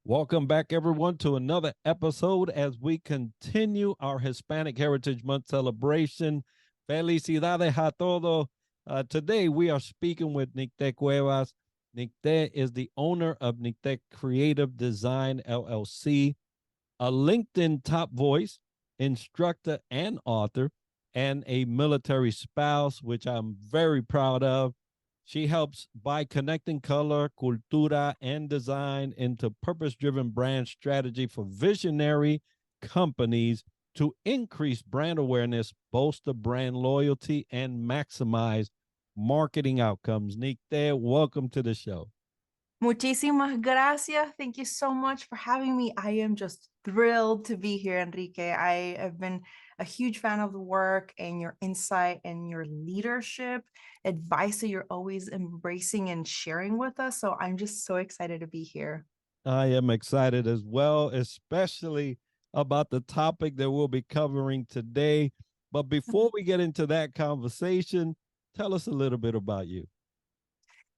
Welcome back, everyone, to another episode as we continue our Hispanic Heritage Month celebration. Felicidades a todos. Today, we are speaking with Nicte Cuevas. Nicte is the owner of Nicte Creative Design LLC, a LinkedIn top voice, instructor, and author, and a military spouse, which I'm very proud of. She helps by connecting color, cultura, and design into purpose-driven brand strategy for visionary companies to increase brand awareness, bolster brand loyalty, and maximize marketing outcomes. Nicte, welcome to the show. Muchísimas gracias. Thank you so much for having me. I am just thrilled to be here, Enrique. I have been a huge fan of the work and your insight and your leadership advice that you're always embracing and sharing with us. So I'm just so excited to be here. I am excited as well, especially about the topic that we'll be covering today. But before we get into that conversation, tell us a little bit about you.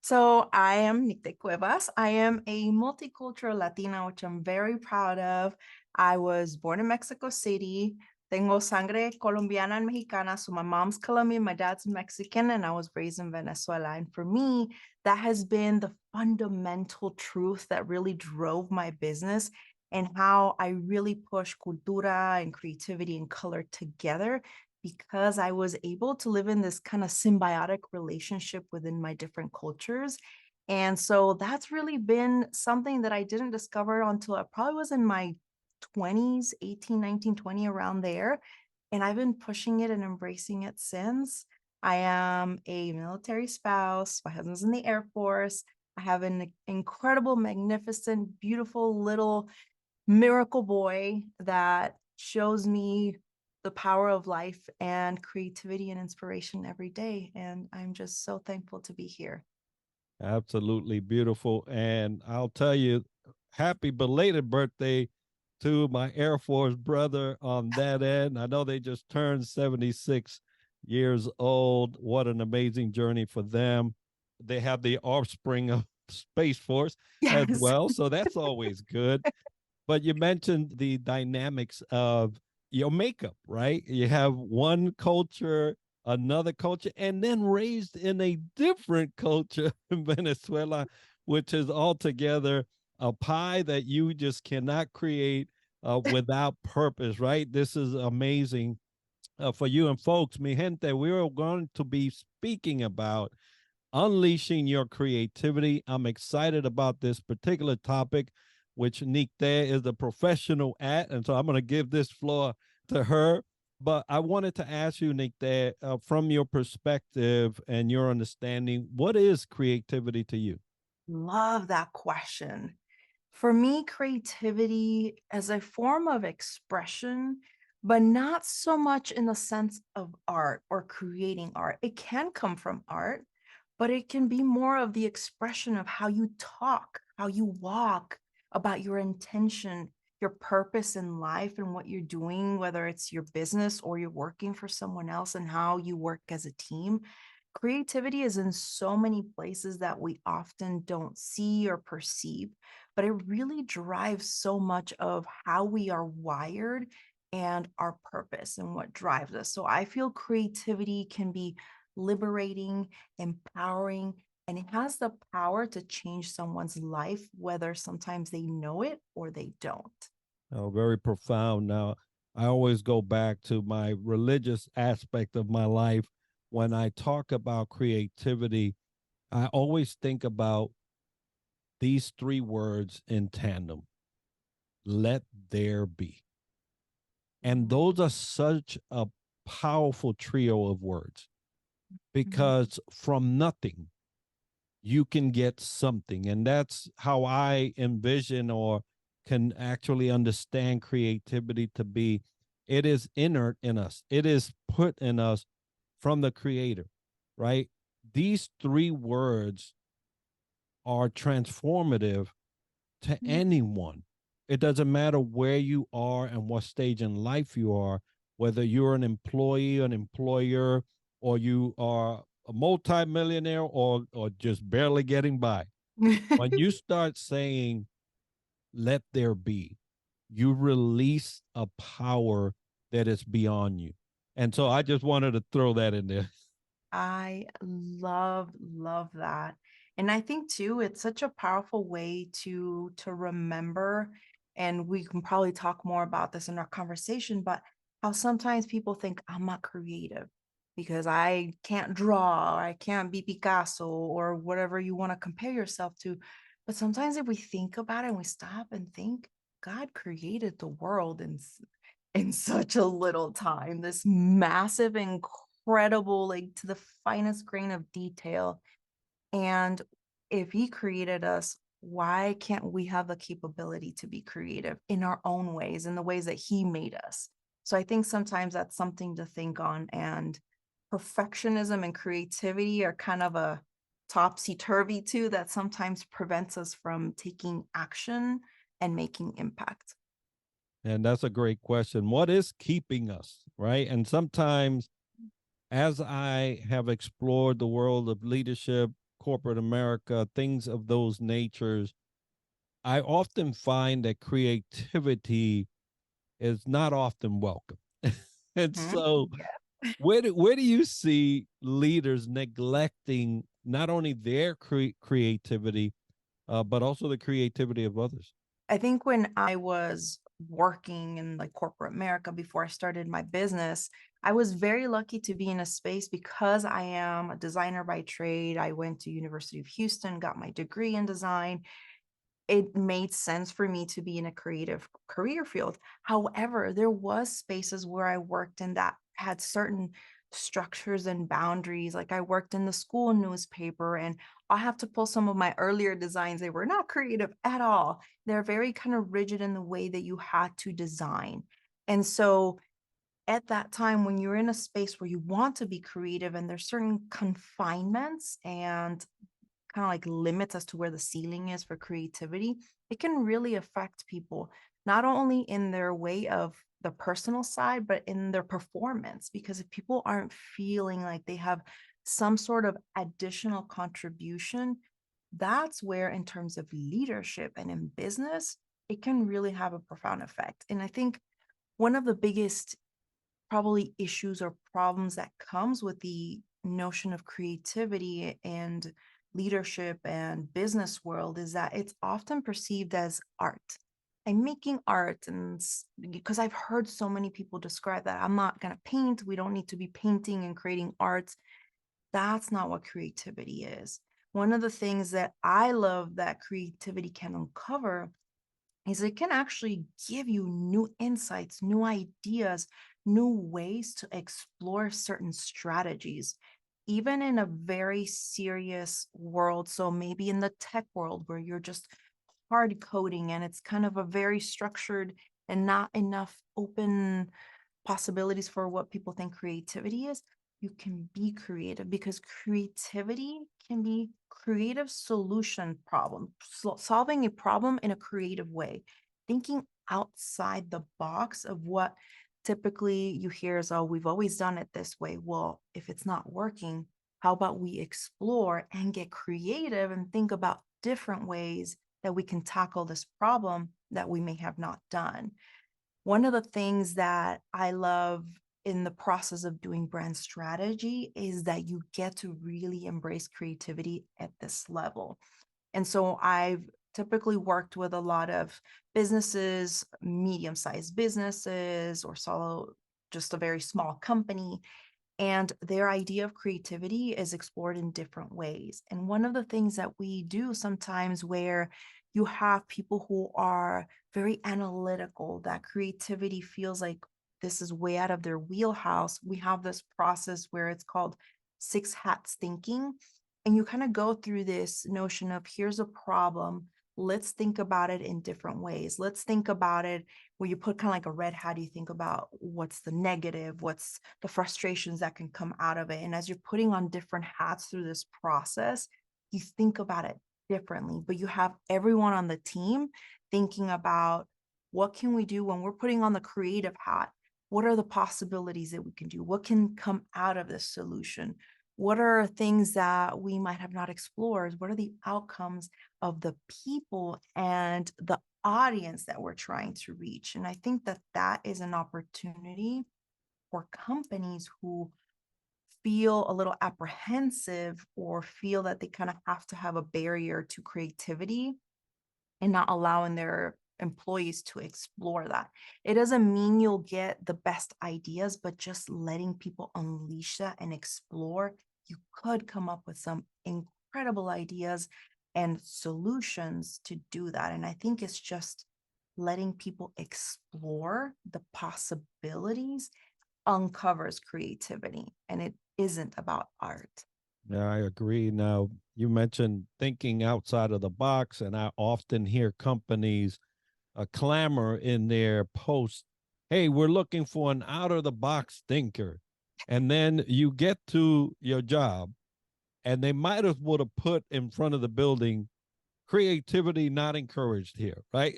So I am Nicte Cuevas. I am a multicultural Latina, which I'm very proud of. I was born in Mexico City. Tengo sangre colombiana and mexicana. So my mom's Colombian, my dad's Mexican, and I was raised in Venezuela. And for me, that has been the fundamental truth that really drove my business and how I really push cultura and creativity and color together, because I was able to live in this kind of symbiotic relationship within my different cultures. And so that's really been something that I didn't discover until I probably was in my 20s, 18, 19, 20, around there. And I've been pushing it and embracing it since. I am a military spouse. My husband's in the Air Force. I have an incredible, magnificent, beautiful little miracle boy that shows me the power of life and creativity and inspiration every day. And I'm just so thankful to be here. Absolutely beautiful. And I'll tell you, happy belated birthday to my Air Force brother on that end. I know they just turned 76 years old. What an amazing journey for them. They have the offspring of Space Force as Yes. well. So that's always good. But you mentioned the dynamics of your makeup, right? You have one culture, another culture, and then raised in a different culture in Venezuela, which is altogether a pie that you just cannot create without purpose, right? This is amazing for you. And folks, mi gente, we're going to be speaking about unleashing your creativity. I'm excited about this particular topic, which Nicte is the professional at. And so I'm going to give this floor to her. But I wanted to ask you, Nicte, from your perspective and your understanding, what is creativity to you? Love that question. For me, creativity as a form of expression, but not so much in the sense of art or creating art. It can come from art, but it can be more of the expression of how you talk, how you walk, about your intention, your purpose in life and what you're doing, whether it's your business or you're working for someone else, and how you work as a team. Creativity is in so many places that we often don't see or perceive, but it really drives so much of how we are wired and our purpose and what drives us. So I feel creativity can be liberating, empowering, and it has the power to change someone's life, whether sometimes they know it or they don't. Oh, very profound. Now, I always go back to my religious aspect of my life. When I talk about creativity, I always think about these three words in tandem: let there be. And those are such a powerful trio of words, because from nothing, you can get something. And that's how I envision or can actually understand creativity to be. It is inert in us, it is put in us from the creator, right? These three words are transformative to anyone. It doesn't matter where you are and what stage in life you are, whether you're an employee, an employer, or you are a multimillionaire, or just barely getting by. When you start saying, let there be, you release a power that is beyond you. And so I just wanted to throw that in there. I love that. And I think too, it's such a powerful way to remember, and we can probably talk more about this in our conversation, but how sometimes people think I'm not creative because I can't draw, or I can't be Picasso or whatever you want to compare yourself to. But sometimes if we think about it and we stop and think, God created the world in such a little time, this massive, incredible, like to the finest grain of detail. And if he created us, why can't we have the capability to be creative in our own ways, in the ways that he made us? So I think sometimes that's something to think on. And perfectionism and creativity are kind of a topsy-turvy too, that sometimes prevents us from taking action and making impact. And that's a great question. What is keeping us, right? And sometimes, as I have explored the world of leadership, corporate America, things of those natures, I often find that creativity is not often welcome. And Mhm. so, Yeah. where do you see leaders neglecting not only their creativity, but also the creativity of others? I think when I was working in like corporate America before I started my business, I was very lucky to be in a space because I am a designer by trade. I went to University of Houston, got my degree in design. It made sense for me to be in a creative career field. However, there was spaces where I worked in that had certain structures and boundaries. Like I worked in the school newspaper, and I have to pull some of my earlier designs. They were not creative at all. They're very kind of rigid in the way that you had to design. And so at that time, when you're in a space where you want to be creative and there's certain confinements and kind of like limits as to where the ceiling is for creativity, it can really affect people, not only in their way of the personal side, but in their performance. Because if people aren't feeling like they have some sort of additional contribution, that's where, in terms of leadership and in business, it can really have a profound effect. And I think one of the biggest probably issues or problems that comes with the notion of creativity and leadership and business world is that it's often perceived as art. I'm making art, and because I've heard so many people describe that, I'm not going to paint, we don't need to be painting and creating art. That's not what creativity is. One of the things that I love that creativity can uncover is it can actually give you new insights, new ideas, new ways to explore certain strategies, even in a very serious world. So maybe in the tech world where you're just hard coding and it's kind of a very structured and not enough open possibilities for what people think creativity is, you can be creative because creativity can be creative solution problem, solving a problem in a creative way, thinking outside the box of what typically you hear is, oh, we've always done it this way. Well, if it's not working, how about we explore and get creative and think about different ways that we can tackle this problem that we may have not done. One of the things that I love in the process of doing brand strategy is that you get to really embrace creativity at this level. And so I've typically worked with a lot of businesses, medium-sized businesses, or solo, just a very small company. And their idea of creativity is explored in different ways. And one of the things that we do sometimes where you have people who are very analytical, that creativity feels like this is way out of their wheelhouse. We have this process where it's called six hats thinking. And you kind of go through this notion of here's a problem. Let's think about it in different ways. Let's think about it where you put kind of like a red hat. You think about what's the negative, what's the frustrations that can come out of it. And as you're putting on different hats through this process, you think about it differently, but you have everyone on the team thinking about what can we do when we're putting on the creative hat? what are the possibilities that we can do? What can come out of this solution? What are things that we might have not explored? What are the outcomes of the people and the audience that we're trying to reach? And I think that that is an opportunity for companies who feel a little apprehensive or feel that they kind of have to have a barrier to creativity and not allowing their employees to explore that. It doesn't mean you'll get the best ideas, but just letting people unleash that and explore, you could come up with some incredible ideas and solutions to do that. And I think it's just letting people explore the possibilities uncovers creativity, and it isn't about art. Yeah, I agree. Now, you mentioned thinking outside of the box, and I often hear companies clamor in their posts, hey, we're looking for an out of the box thinker. And then you get to your job, and they might as well have put in front of the building, creativity not encouraged here, right?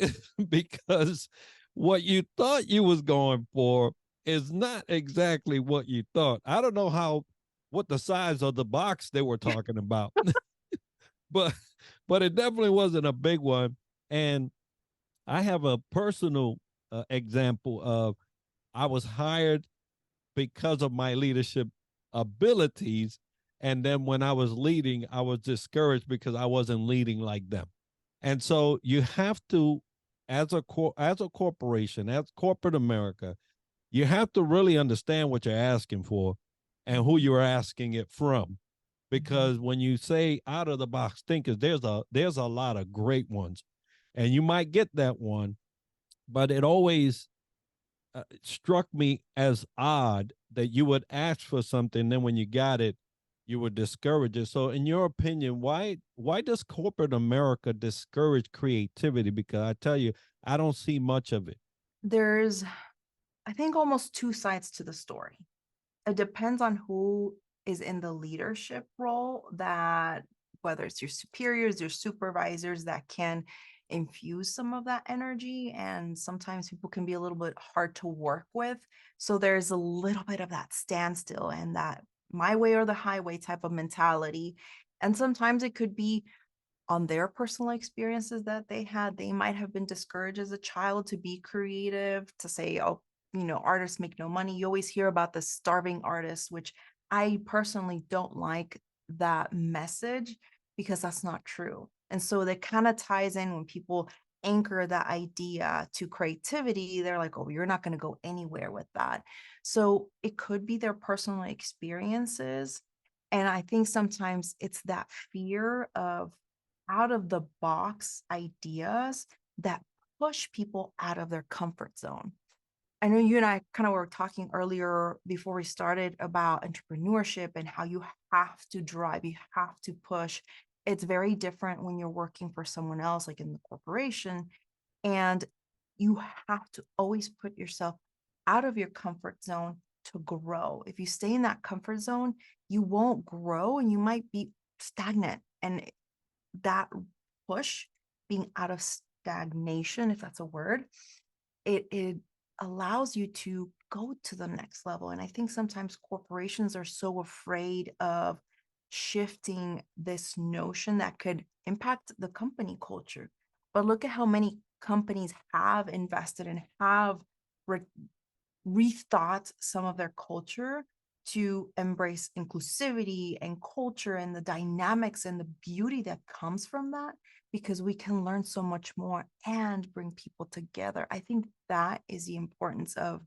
Because what you thought you was going for is not exactly what you thought. I don't know what the size of the box they were talking about, but it definitely wasn't a big one. And I have a personal example of I was hired because of my leadership abilities. And then when I was leading, I was discouraged because I wasn't leading like them. And so you have to, as a corporation, as corporate America, you have to really understand what you're asking for and who you're asking it from. Because when you say out of the box thinkers, there's a lot of great ones, and you might get that one, but it always struck me as odd that you would ask for something, then when you got it, you would discourage it. So, in your opinion, why does corporate America discourage creativity? Because I tell you, I don't see much of it. There's, I think, almost two sides to the story. It depends on who is in the leadership role, that whether it's your superiors, your supervisors, that can infuse some of that energy. And sometimes people can be a little bit hard to work with. So there's a little bit of that standstill and that my way or the highway type of mentality. And sometimes it could be on their personal experiences that they had. They might have been discouraged as a child to be creative, to say, oh, artists make no money. You always hear about the starving artists, which I personally don't like that message because that's not true. And so that kind of ties in when people anchor that idea to creativity. They're like, oh, you're not going to go anywhere with that. So it could be their personal experiences. And I think sometimes it's that fear of out of the box ideas that push people out of their comfort zone. I know you and I kind of were talking earlier before we started about entrepreneurship and how you have to drive, you have to push. It's very different when you're working for someone else, like in the corporation, and you have to always put yourself out of your comfort zone to grow. If you stay in that comfort zone, you won't grow and you might be stagnant. And that push, being out of stagnation, if that's a word, it allows you to go to the next level. And I think sometimes corporations are so afraid of shifting this notion that could impact the company culture. But look at how many companies have invested and have rethought some of their culture to embrace inclusivity and culture and the dynamics and the beauty that comes from that, because we can learn so much more and bring people together. I think that is the importance of,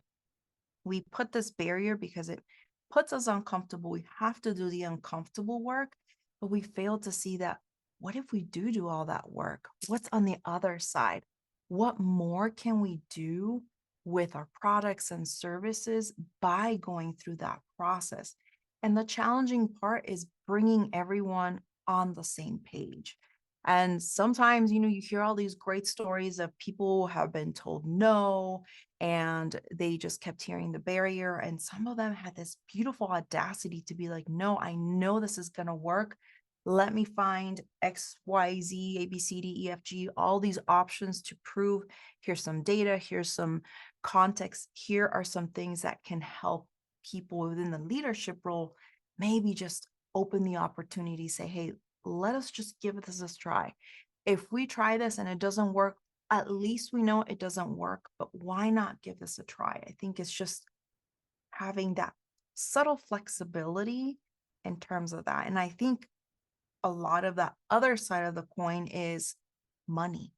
we put this barrier because it puts us uncomfortable. We have to do the uncomfortable work, but we fail to see that what if we do all that work? What's on the other side? What more can we do with our products and services by going through that process? And the challenging part is bringing everyone on the same page. And sometimes, you hear all these great stories of people have been told no, and they just kept hearing the barrier. And some of them had this beautiful audacity to be like, no, I know this is going to work. Let me find X, Y, Z, A, B, C, D, E, F, G, all these options to prove. Here's some data, here's some context, here are some things that can help people within the leadership role maybe just open the opportunity, say, hey, let us just give this a try. If we try this and it doesn't work, at least we know it doesn't work, but why not give this a try? I think it's just having that subtle flexibility in terms of that. And I think a lot of the other side of the coin is money.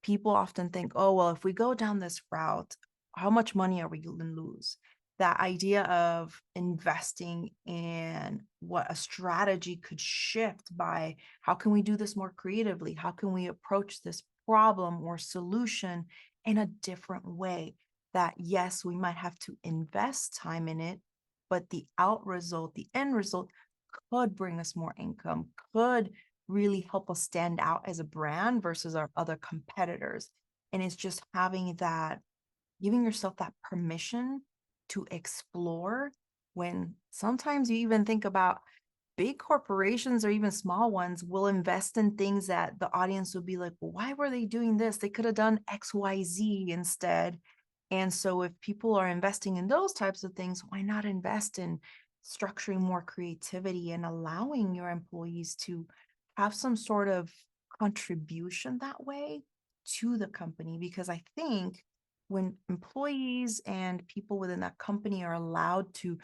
People often think, oh, well, if we go down this route, how much money are we going to lose? That idea of investing in what a strategy could shift by how can we do this more creatively? How can we approach this problem or solution in a different way? That yes, we might have to invest time in it, but the the end result could bring us more income, could really help us stand out as a brand versus our other competitors. And it's just having that, giving yourself that permission to explore when sometimes you even think about big corporations or even small ones will invest in things that the audience will be like, well, why were they doing this? They could have done XYZ instead. And so if people are investing in those types of things, why not invest in structuring more creativity and allowing your employees to have some sort of contribution that way to the company? Because I think when employees and people within that company are allowed to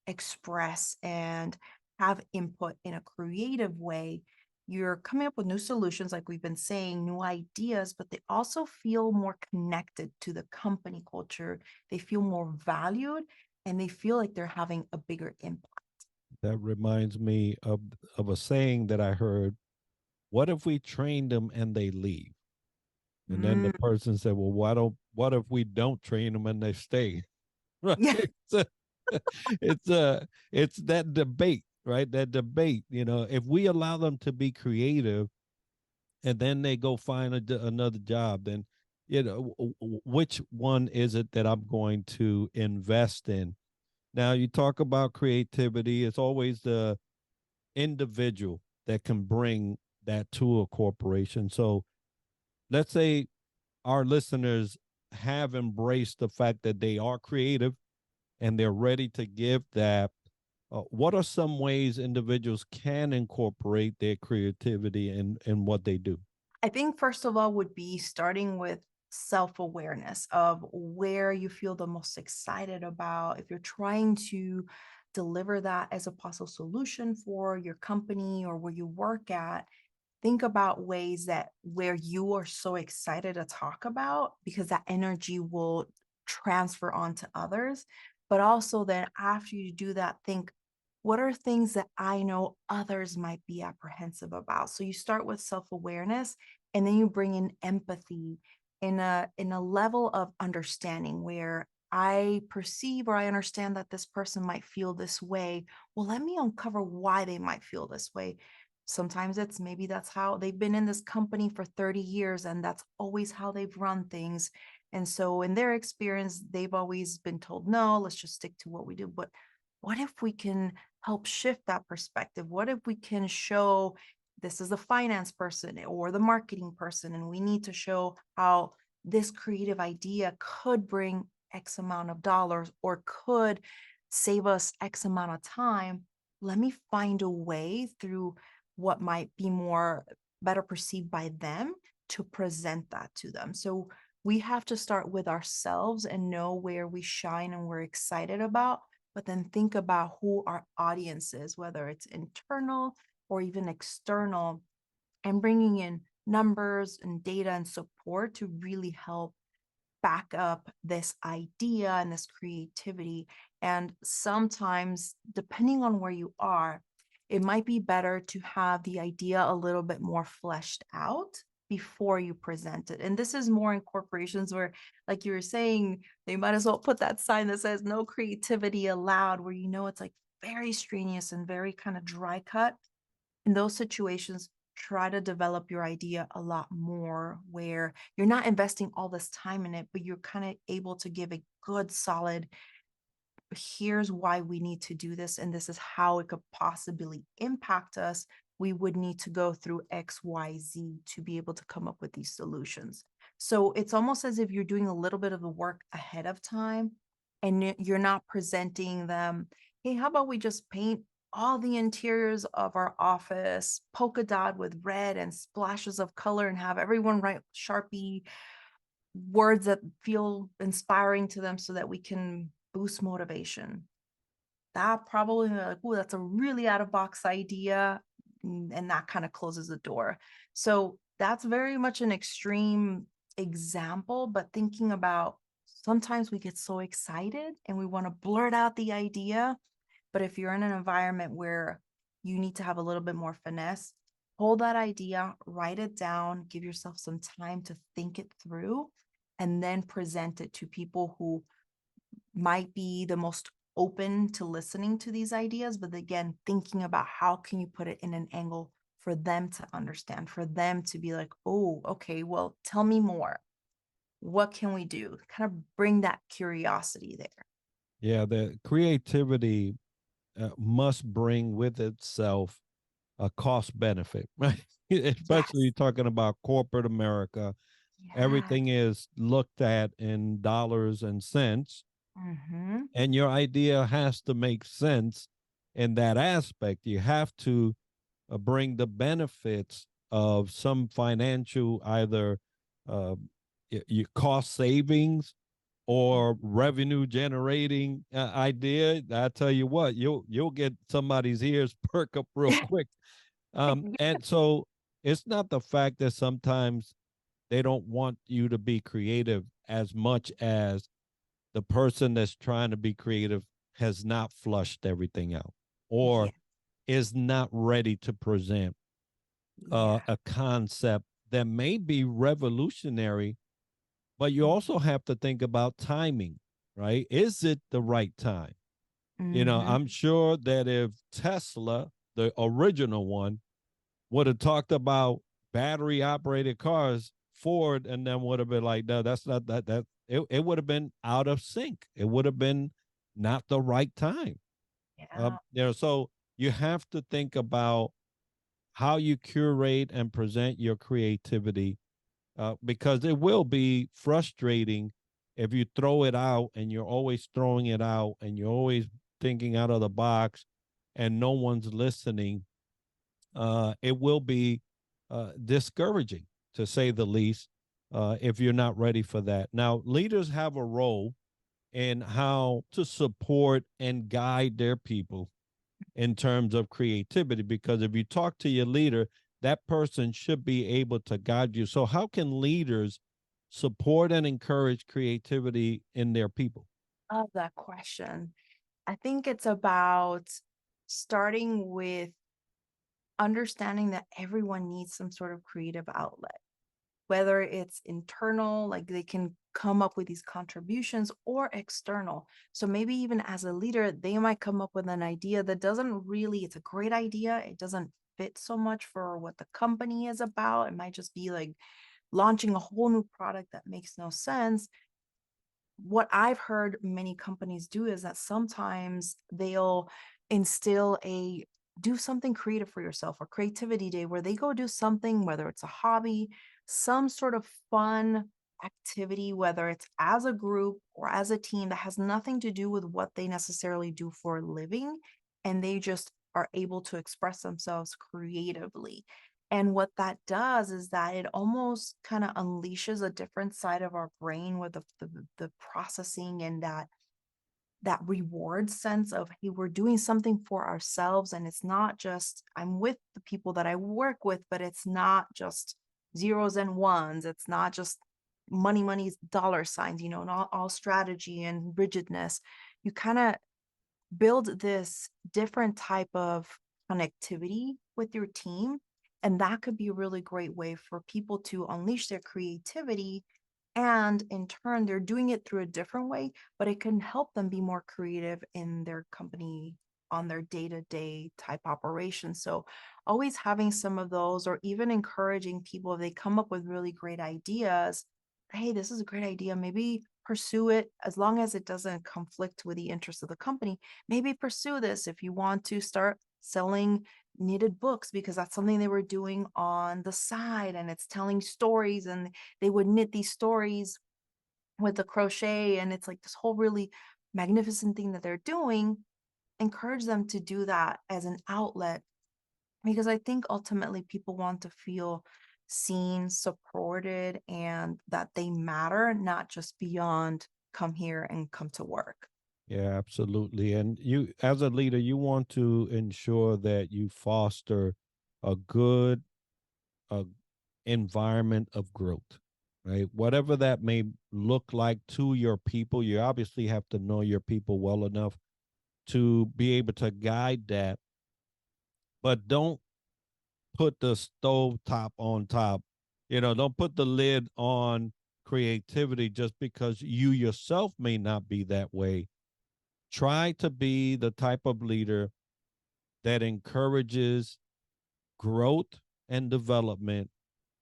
express and have input in a creative way, you're coming up with new solutions, like we've been saying, new ideas, but they also feel more connected to the company culture. They feel more valued and they feel like they're having a bigger impact. That reminds me of a saying that I heard. What if we train them and they leave? And then the Mm, person said, well, what if we don't train them and they stay? Right. yeah. It's a, it's that debate, right? That debate, if we allow them to be creative and then they go find another job, then, which one is it that I'm going to invest in? Now, you talk about creativity, it's always the individual that can bring that to a corporation. So let's say our listeners have embraced the fact that they are creative and they're ready to give that. What are some ways individuals can incorporate their creativity in what they do? I think first of all would be starting with self-awareness of where you feel the most excited about. If you're trying to deliver that as a possible solution for your company or where you work at, think about ways that where you are so excited to talk about, because that energy will transfer on to others. But also then after you do that, think, what are things that I know others might be apprehensive about? So you start with self-awareness and then you bring in empathy in a level of understanding where I perceive or I understand that this person might feel this way. Well, let me uncover why they might feel this way. Sometimes it's maybe that's how they've been in this company for 30 years and that's always how they've run things. And so in their experience, they've always been told, no, let's just stick to what we do. But what if we can help shift that perspective? What if we can show this is the finance person or the marketing person, and we need to show how this creative idea could bring X amount of dollars or could save us X amount of time? Let me find a way through what might be more better perceived by them to present that to them. So we have to start with ourselves and know where we shine and we're excited about, but then think about who our audience is, whether it's internal or even external, and bringing in numbers and data and support to really help back up this idea and this creativity. And sometimes, depending on where you are, it might be better to have the idea a little bit more fleshed out before you present it. And this is more in corporations where, like you were saying, they might as well put that sign that says no creativity allowed, where it's like very strenuous and very kind of dry cut. In those situations, try to develop your idea a lot more where you're not investing all this time in it, but you're kind of able to give a good, solid, here's why we need to do this, and this is how it could possibly impact us. We would need to go through XYZ to be able to come up with these solutions. So it's almost as if you're doing a little bit of the work ahead of time and you're not presenting them, hey, how about we just paint all the interiors of our office polka dot with red and splashes of color and have everyone write Sharpie words that feel inspiring to them so that we can boost motivation. That probably like, oh, that's a really out of box idea. And that kind of closes the door. So that's very much an extreme example, but thinking about sometimes we get so excited and we want to blurt out the idea. But if you're in an environment where you need to have a little bit more finesse, hold that idea, write it down, give yourself some time to think it through, and then present it to people who might be the most open to listening to these ideas, but again, thinking about how can you put it in an angle for them to understand, for them to be like, oh, okay, well, tell me more. What can we do? Kind of bring that curiosity there. Yeah, the creativity must bring with itself a cost benefit, right? Especially Yes. talking about corporate America. Yes. Everything is looked at in dollars and cents, Mm-hmm. and your idea has to make sense in that aspect. You have to bring the benefits of some financial either uh, your cost savings or revenue generating idea. I tell you what, you'll get somebody's ears perk up real quick. And so it's not the fact that sometimes they don't want you to be creative as much as the person that's trying to be creative has not flushed everything out or Yeah. is not ready to present Yeah. a concept that may be revolutionary, but you also have to think about timing, right? Is it the right time? You know, Mm-hmm. I'm sure that if Tesla, the original one, would have talked about battery operated cars, Ford, and then would have been like, no, that's not that it would have been out of sync. It would have been not the right time. Yeah. So you have to think about how you curate and present your creativity, because it will be frustrating if you throw it out and you're always throwing it out and you're always thinking out of the box and no one's listening. It will be discouraging, to say the least, if you're not ready for that. Now, leaders have a role in how to support and guide their people in terms of creativity, because if you talk to your leader, that person should be able to guide you. So, how can leaders support and encourage creativity in their people? Love that question. I think it's about starting with understanding that everyone needs some sort of creative outlet, whether it's internal, like they can come up with these contributions, or external. So maybe even as a leader, they might come up with an idea that doesn't really, it's a great idea. It doesn't fit so much for what the company is about. It might just be like launching a whole new product that makes no sense. What I've heard many companies do is that sometimes they'll instill a do something creative for yourself or creativity day where they go do something, whether it's a hobby, some sort of fun activity, whether it's as a group or as a team that has nothing to do with what they necessarily do for a living. And they just are able to express themselves creatively. And what that does is that it almost kind of unleashes a different side of our brain with the processing and that reward sense of, hey, we're doing something for ourselves. And it's not just I'm with the people that I work with, but it's not just zeros and ones. It's not just money, dollar signs, and all strategy and rigidness. You kind of build this different type of connectivity with your team. And that could be a really great way for people to unleash their creativity. And in turn, they're doing it through a different way, but it can help them be more creative in their company on their day-to-day type operations. So always having some of those, or even encouraging people if they come up with really great ideas, hey, this is a great idea. Maybe pursue it as long as it doesn't conflict with the interests of the company. Maybe pursue this if you want to start selling knitted books because that's something they were doing on the side, and it's telling stories, and they would knit these stories with the crochet, and it's like this whole really magnificent thing that they're doing. Encourage them to do that as an outlet, because I think ultimately people want to feel seen, supported, and that they matter, not just beyond come here and come to work. Yeah, absolutely. And you, as a leader, you want to ensure that you foster a good uh, environment of growth, right? Whatever that may look like to your people, you obviously have to know your people well enough to be able to guide that, but don't put the stove top on top. Don't put the lid on creativity just because you yourself may not be that way. Try to be the type of leader that encourages growth and development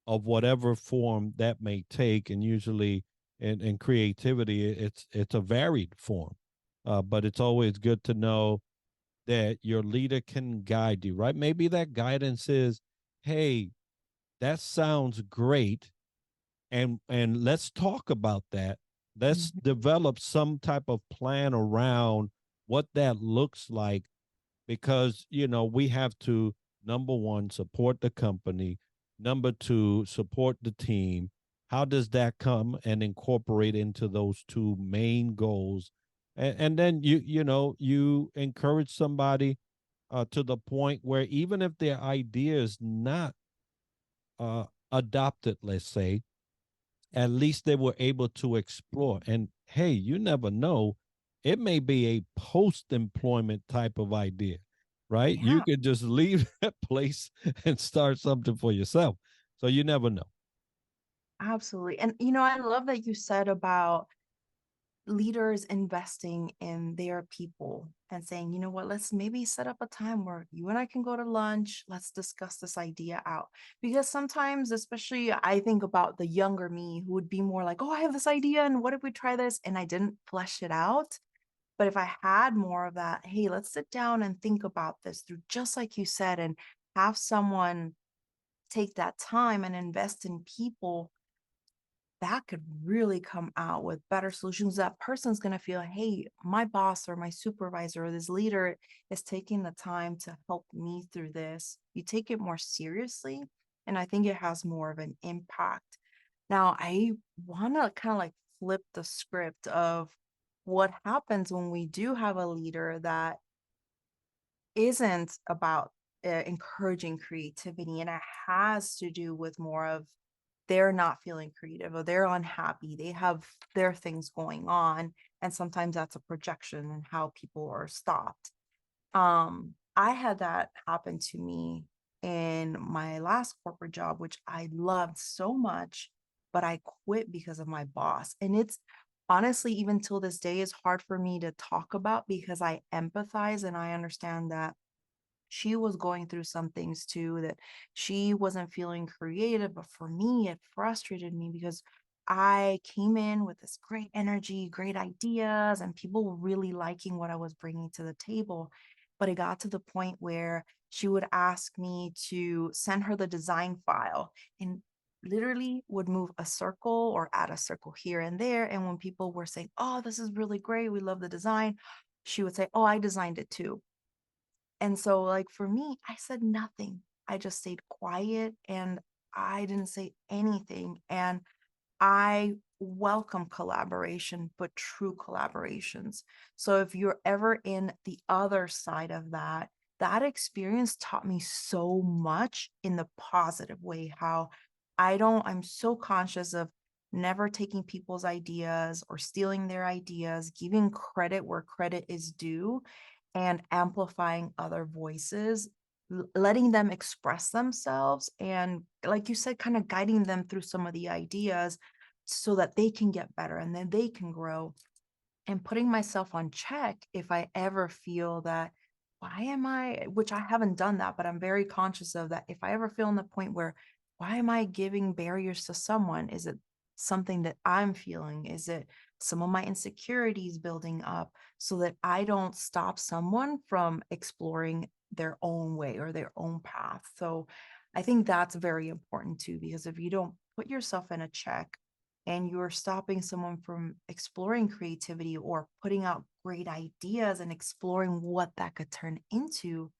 of whatever form that may take. And usually in creativity, it's a varied form. But it's always good to know that your leader can guide you, right? Maybe that guidance is, hey, that sounds great, and let's talk about that. Let's Mhm. develop some type of plan around what that looks like, because we have to, number one, support the company, number two, support the team. How does that come and incorporate into those two main goals? And then you encourage somebody to the point where even if their idea is not adopted, let's say, at least they were able to explore. And hey, you never know, it may be a post-employment type of idea, right? You Yeah, could just leave that place and start something for yourself. So you never know. absolutely. And I love that you said about leaders investing in their people and saying, you know what, let's maybe set up a time where you and I can go to lunch. Let's discuss this idea out. Because sometimes, especially, I think about the younger me who would be more like, oh, I have this idea. And what if we try this? And I didn't flesh it out. But if I had more of that, hey, let's sit down and think about this through, just like you said, and have someone take that time and invest in people, that could really come out with better solutions. That person's going to feel, hey, my boss or my supervisor or this leader is taking the time to help me through this. You take it more seriously, and I think it has more of an impact. Now, I want to kind of like flip the script of what happens when we do have a leader that isn't about encouraging creativity, and it has to do with more of they're not feeling creative or they're unhappy. They have their things going on. And sometimes that's a projection and how people are stopped. I had that happen to me in my last corporate job, which I loved so much, but I quit because of my boss. And it's honestly, even till this day, is hard for me to talk about because I empathize and I understand that she was going through some things too, that she wasn't feeling creative. But for me, it frustrated me because I came in with this great energy, great ideas, and people were really liking what I was bringing to the table. But it got to the point where she would ask me to send her the design file and literally would move a circle or add a circle here and there. And when people were saying, oh, this is really great, we love the design, she would say, oh, I designed it too. And so, like, for me, I said nothing. I just stayed quiet and I didn't say anything. And I welcome collaboration, but true collaborations. So if you're ever in the other side of that, that experience taught me so much in the positive way. How I'm so conscious of never taking people's ideas or stealing their ideas, giving credit where credit is due, and amplifying other voices, letting them express themselves. And like you said, kind of guiding them through some of the ideas so that they can get better and then they can grow, and putting myself on check if I ever feel that, why am I, which I haven't done that, but I'm very conscious of that. If I ever feel in the point where, why am I giving barriers to someone? Is it something that I'm feeling? Is it some of my insecurities building up so that I don't stop someone from exploring their own way or their own path. So I think that's very important too, because if you don't put yourself in a check and you're stopping someone from exploring creativity or putting out great ideas and exploring what that could turn into,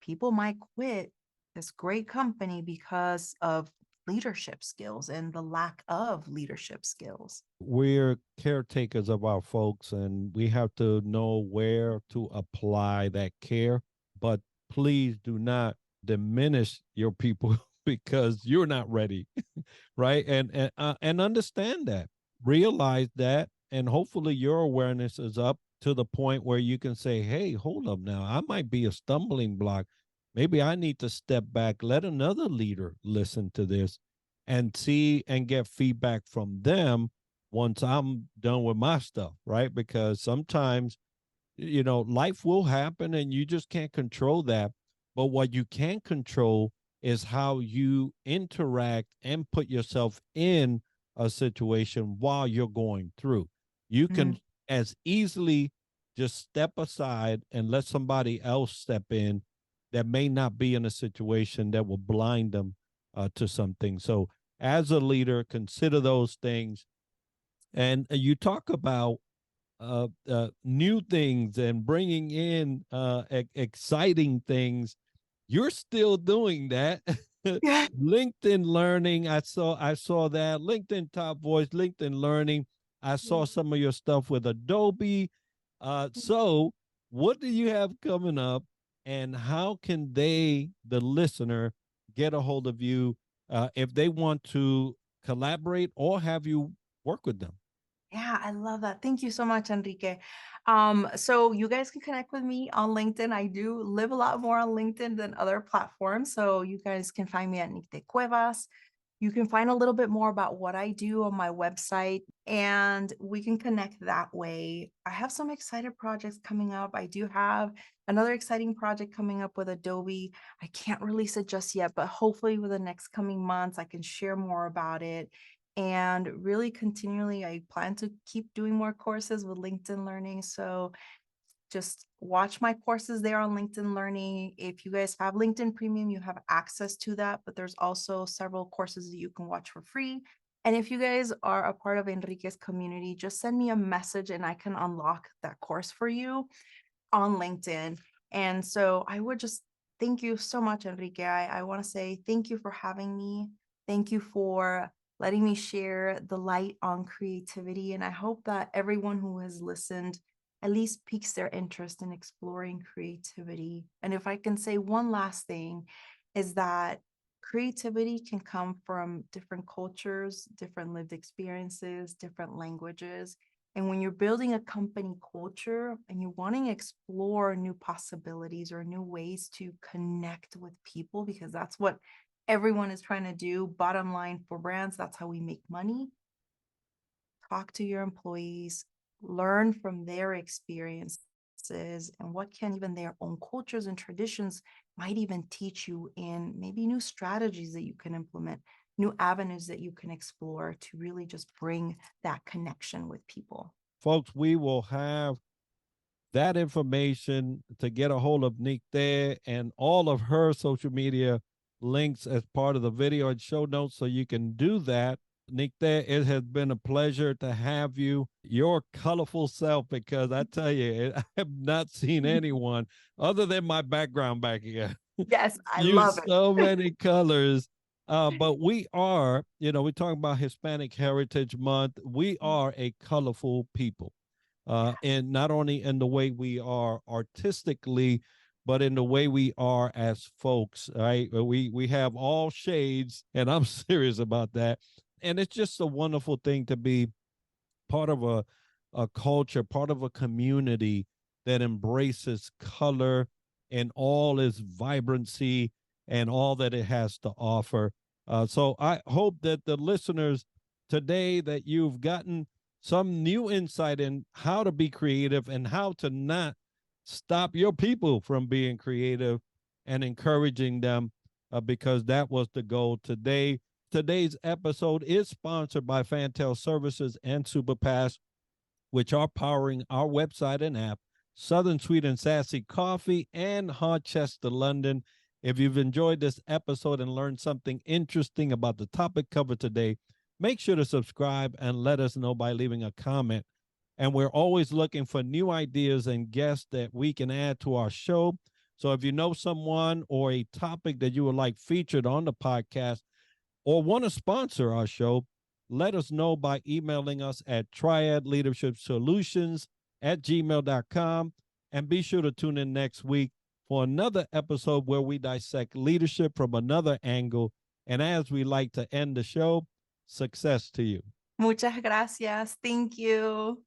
people might quit this great company because of leadership skills and the lack of leadership skills. We're caretakers of our folks, and we have to know where to apply that care. But please do not diminish your people because you're not ready, right? And understand that, realize that, and hopefully your awareness is up to the point where you can say, "Hey, hold up now, I might be a stumbling block. Maybe I need to step back, let another leader listen to this and see and get feedback from them once I'm done with my stuff," right? Because sometimes, life will happen and you just can't control that. But what you can control is how you interact and put yourself in a situation while you're going through. You Mhm. can as easily just step aside and let somebody else step in that may not be in a situation that will blind them to something. So, as a leader, consider those things. And you talk about new things and bringing in exciting things. You're still doing that. Yeah. LinkedIn Learning, I saw that. LinkedIn Top Voice, LinkedIn Learning. I saw some of your stuff with Adobe. So what do you have coming up, and how can the listener, get a hold of you if they want to collaborate or have you work with them? Yeah, I love that. Thank you so much, Enrique. So you guys can connect with me on LinkedIn. I do live a lot more on LinkedIn than other platforms. So you guys can find me at Nicte Cuevas. You can find a little bit more about what I do on my website, and we can connect that way. I have some excited projects coming up. I do have another exciting project coming up with Adobe. I can't release it just yet, but hopefully with the next coming months, I can share more about it. And really continually, I plan to keep doing more courses with LinkedIn Learning. So just watch my courses there on LinkedIn Learning. If you guys have LinkedIn Premium, you have access to that, but there's also several courses that you can watch for free. And if you guys are a part of Enrique's community, just send me a message and I can unlock that course for you on LinkedIn. And so I would just thank you so much, Enrique. I want to say thank you for having me. Thank you for letting me share the light on creativity. And I hope that everyone who has listened at least piques their interest in exploring creativity. And if I can say one last thing, is that creativity can come from different cultures, different lived experiences, different languages. And when you're building a company culture and you're wanting to explore new possibilities or new ways to connect with people, because that's what everyone is trying to do, bottom line for brands, that's how we make money. Talk to your employees, learn from their experiences, and what can even their own cultures and traditions might even teach you in maybe new strategies that you can implement, new avenues that you can explore to really just bring that connection with people. Folks, we will have that information to get a hold of Nicte and all of her social media links as part of the video and show notes, so you can do that. Nicte, it has been a pleasure to have you, your colorful self, because I tell you, I have not seen anyone other than my background back here Yes, I love use it. so many colors. But we are, we're talking about Hispanic Heritage Month. We are a colorful people, and not only in the way we are artistically, but in the way we are as folks. Right? We have all shades, and I'm serious about that. And it's just a wonderful thing to be part of a culture, part of a community that embraces color and all its vibrancy and all that it has to offer. So I hope that the listeners today, that you've gotten some new insight in how to be creative and how to not stop your people from being creative, and encouraging them, because that was the goal today. Today's episode is sponsored by Fantel Services and Superpass, which are powering our website and app Southern Sweet and Sassy Coffee, and Harchester, London. If you've enjoyed this episode and learned something interesting about the topic covered today, make sure to subscribe and let us know by leaving a comment. And we're always looking for new ideas and guests that we can add to our show. So if you know someone or a topic that you would like featured on the podcast or want to sponsor our show, let us know by emailing us at triadleadershipsolutions@gmail.com. And be sure to tune in next week for another episode where we dissect leadership from another angle. And as we like to end the show, success to you. Muchas gracias. Thank you.